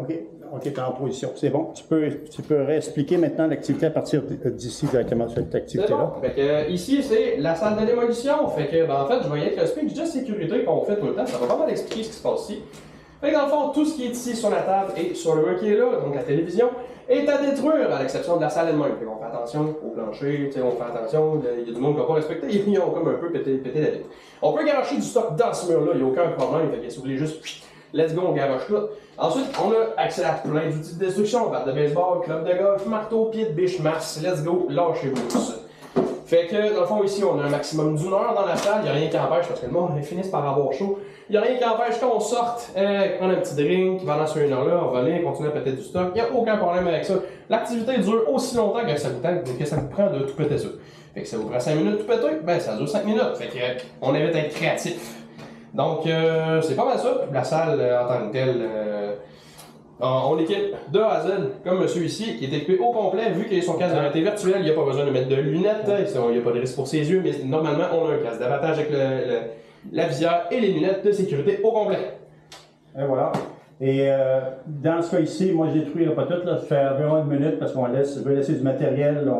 OK, OK, tu es en position. C'est bon. Tu peux réexpliquer maintenant l'activité à partir d'ici directement sur cette activité-là. Bon. Fait que, ici, c'est la salle de démolition. Fait que, ben, en fait, je vais y être le speech de sécurité qu'on fait tout le temps. Ça va pas mal expliquer ce qui se passe ici. Fait que, dans le fond, tout ce qui est ici sur la table et sur le mur qui est là, donc la télévision, est à détruire, à l'exception de la salle elle-même. Fait qu'on fait attention au plancher, on fait attention, il y a du monde qui n'a pas respecté, ils ont comme un peu pété la vitre. On peut garocher du stock dans ce mur-là, il n'y a aucun problème. Fait que si vous voulez juste, let's go, on garoche tout. Ensuite, on a accès à plein d'outils de destruction, batte de baseball, club de golf, marteau, pied de biche, masse, let's go, lâchez-vous tous. Fait que, dans le fond, ici, on a un maximum d'une heure dans la salle, il n'y a rien qui empêche, parce que le monde finisse par avoir chaud. Il n'y a rien qui empêche qu'on sorte, prendre un petit drink, pendant ce 1 heure-là, revenir, continuer à péter du stock. Il n'y a aucun problème avec ça. L'activité dure aussi longtemps que ça vous prend de tout péter ça. Fait que ça vous prend 5 minutes de tout péter, ben ça dure 5 minutes. Fait que, on évite d'être créatif. Donc, c'est pas mal ça. La salle, en tant que telle, on l'équipe de A à Z, comme monsieur ici, qui est équipé au complet, vu qu'il a son casque de réalité virtuelle, il n'y a pas besoin de mettre de lunettes, il n'y a pas de risque pour ses yeux, mais normalement, on a un casque d'abattage avec la visière et les lunettes de sécurité au complet. Et voilà. Et dans ce cas ici, moi je détruirai pas tout, là, ça fait environ 1 minute parce qu'on veut laisser du matériel,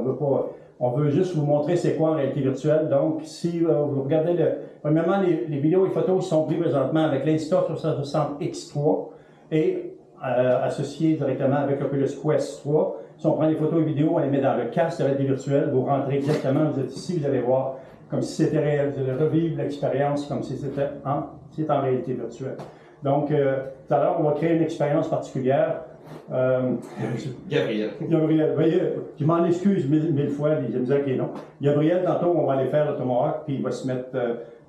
on veut juste vous montrer c'est quoi en réalité virtuelle. Donc, si vous regardez premièrement, les vidéos et photos sont prises présentement avec l'Insta360 X3 et associé directement avec Oculus Quest 3. Si on prend les photos et vidéos, on les met dans le casque de réalité virtuelle, vous rentrez exactement, vous êtes ici, vous allez voir comme si c'était réel, vous allez revivre l'expérience comme si c'était en réalité virtuelle. Donc, tout à l'heure, on va créer une expérience particulière. Gabriel. Gabriel, voyez, je m'en excuse 1000 fois, j'ai mis qui est non. Gabriel, tantôt, on va aller faire le tomahawk, puis il va se mettre,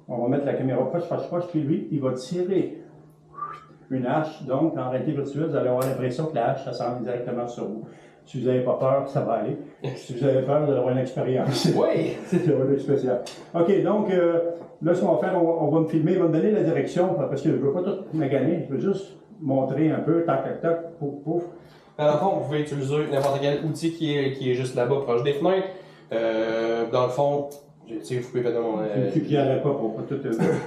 on va mettre la caméra proche, puis lui, il va tirer une hache. Donc, en réalité virtuelle, vous allez avoir l'impression que la hache, ça s'en vient directement sur vous. Si vous n'avez pas peur, ça va aller. Si vous avez peur, vous allez avoir une expérience. Oui! C'est un truc spécial. OK, donc, là, ce qu'on va faire, on va me filmer, il va me donner la direction, parce que je ne veux pas tout me gagner, je veux juste montrer un peu, tac, tac, tac, pouf, pouf. Dans le fond, vous pouvez utiliser n'importe quel outil qui est juste là-bas, proche des fenêtres. Dans le fond, vous pouvez mettre mon. Tu qui n'arrête pas pour pas tout.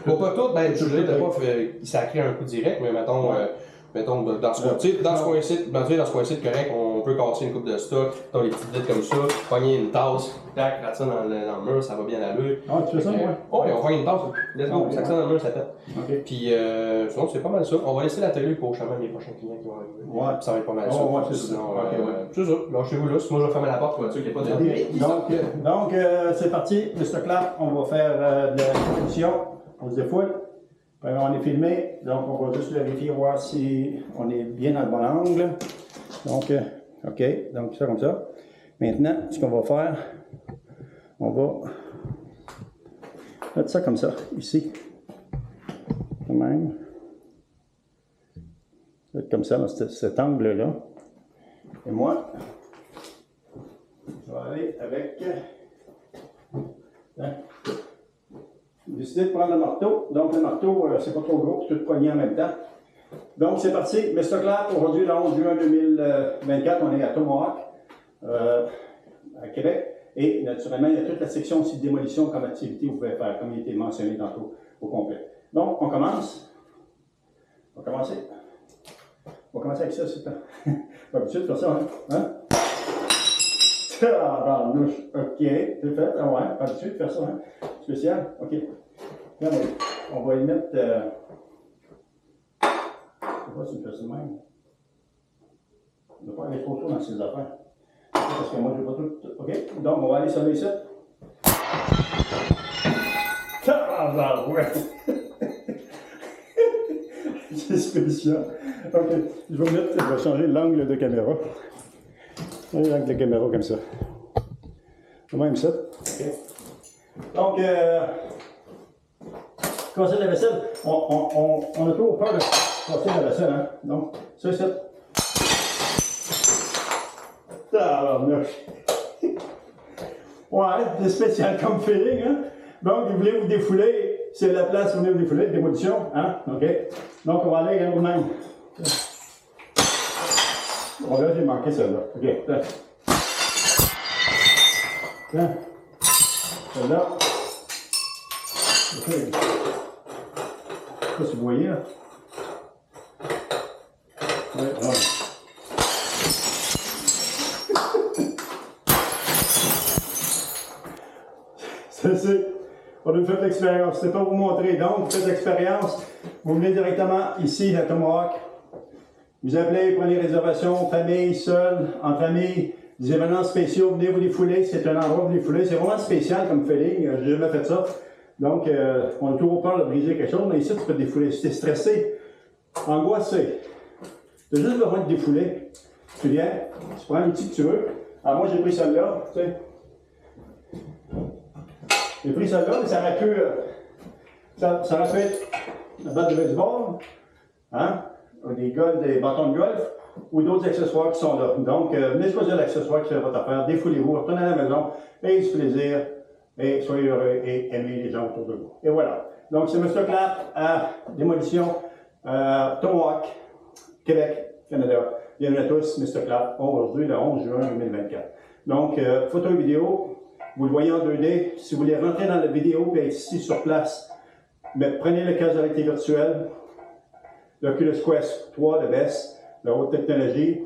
Pour pas tout, ben, je voulais pas, ça crée un coup direct, mais mettons, dans ce coin-ci, correct, on peut casser une coupe de stock, dans les petites vitres comme ça, pogner une tasse, tac, mettre ça dans le mur, ça va bien aller. Ah, tu fais ça, ouais? Oui, on pogne une tasse, let's go, ça dans le mur, ça pète. Okay. Puis, sinon, c'est pas mal ça. On va laisser la télé pour justement les prochains clients qui vont arriver. Ouais. Puis ça va être pas mal ça. Ouais, c'est ça. Sinon, c'est ça. Lâchez-vous là. Moi, je vais fermer la porte pour être sûr qu'il n'y a pas de. Donc, c'est parti. Le stock là, on va faire de la construction. On se défoule. On est filmé, donc on va juste vérifier, voir si on est bien dans le bon angle. Donc, OK, donc ça comme ça. Maintenant, ce qu'on va faire, on va mettre ça comme ça, ici. Quand même. Comme ça, dans cet angle-là. Et moi, je vais aller avec... J'ai décidé de prendre le marteau. Donc, le marteau, c'est pas trop gros, tout poigné en même temps. Donc, c'est parti. Le stock là, aujourd'hui, le 11 juin 2024, on est à Tomahawk, à Québec. Et naturellement, il y a toute la section aussi de démolition comme activité que vous pouvez faire, comme il a été mentionné tantôt au complet. Donc, on commence. On va commencer. On va commencer avec ça, c'est pas habitué de faire ça, hein? Tabarnouche. OK, c'est fait. Ah ouais, pas habitué de faire ça, hein? Spécial? OK. Là, on va y mettre. Je sais pas si tu fais ça de même. On ne doit pas aller trop tôt dans ces affaires. Parce que moi, je ne veux pas tout. OK. Donc, on va aller sur le site. Tabarouette! C'est spécial. OK. Je vais changer l'angle de caméra. L'angle de caméra comme ça. C'est même ça. OK. Donc, casser la vaisselle, on a toujours peur de casser la vaisselle, hein? Donc, ça, c'est. Ouais, c'est spécial comme feeling, hein? Donc, vous voulez vous défouler, c'est la place où vous voulez vous défouler, démolition, hein? OK? Donc, on va aller à nous-mêmes. Bon, là, j'ai manqué celle-là. OK. Tiens. Celle-là. OK. Je sais pas si vous voyez, là. Ouais, ouais. C'est, on a fait l'expérience. Je ne sais pas vous montrer. Donc, vous faites l'expérience. Vous venez directement ici à Tomahawk. Vous appelez, prenez réservation, famille, seul, en famille, des événements spéciaux. Venez vous défouler. C'est un endroit où vous défouler. C'est vraiment spécial comme feeling. J'ai jamais fait ça. Donc, on a toujours peur de briser quelque chose. Mais ici, tu peux te défouler. Si tu es stressé, angoissé, tu as juste besoin de défouler. Tu viens, tu prends l'outil que tu veux. Alors, moi, j'ai pris celle-là. Tu sais. J'ai pris celle-là, mais ça aurait pu, ça aurait pu être la batte de baseball, hein, des bâtons de golf, ou d'autres accessoires qui sont là. Donc, venez choisir l'accessoire qui fait votre affaire, défoulez-vous, retournez à la maison, ayez du plaisir, et soyez heureux et aimez les gens autour de vous. Et voilà. Donc, c'est Mr. Clap à Démolition, Tomahawk, Québec, Canada. Bienvenue à tous, Mr. Clap, aujourd'hui, le 11 juin 2024. Donc, photo et vidéo. Vous le voyez en 2D. Si vous voulez rentrer dans la vidéo et être ici sur place, mais prenez le casque de réalité virtuelle, l'Oculus Quest 3, le best, la haute technologie,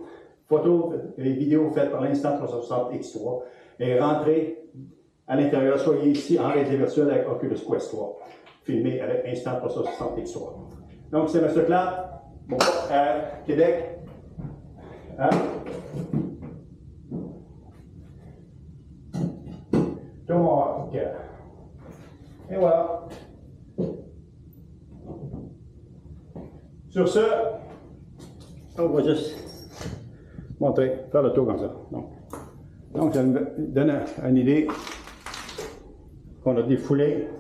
photos et vidéos faites par l'Instant 360 X3, et rentrez à l'intérieur, soyez ici en réalité virtuelle avec Oculus Quest 3, filmé avec Instant 360 X3. Donc, c'est M. Clap, bon, à Québec. Hein? Tomahawk. Et voilà. Sur ce, on va juste montrer, faire le tour comme ça. Donc ça me donne une idée qu'on a défoulé.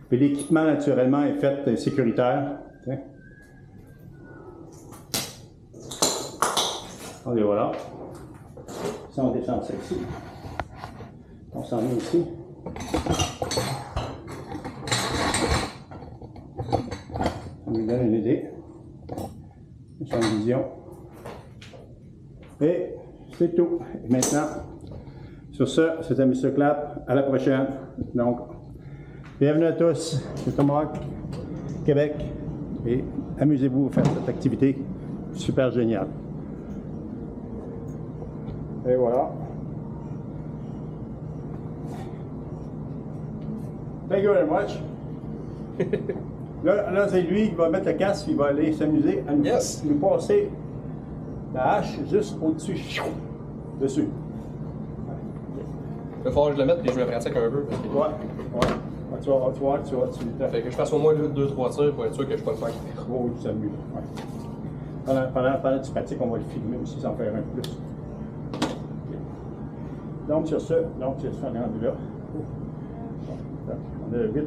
Puis l'équipement, naturellement, est fait sécuritaire. Tiens. Et voilà. Ça, on descend ça ici. On s'en met ici. Ça nous donne une idée. Son vision. Et c'est tout. Et maintenant, sur ce, c'était Mr. Clap. À la prochaine. Donc, bienvenue à tous. C'est Tomahawk, Québec. Et amusez-vous à faire cette activité super géniale. Et voilà. Thank you very much. Là c'est lui qui va mettre le casque, il va aller s'amuser à nous passer la hache juste au-dessus. Dessus. Il va falloir que je le mette et je me pratique un peu. Parce que... Ouais. Tu vas. Fait que je fasse au moins 2-3 tirs pour être sûr que je ne peux pas le faire. Oh, tu s'amuses. Ouais. Pendant que tu pratiques, on va le filmer aussi, sans faire un plus. Donc, sur ce, on est rendu là. On a 8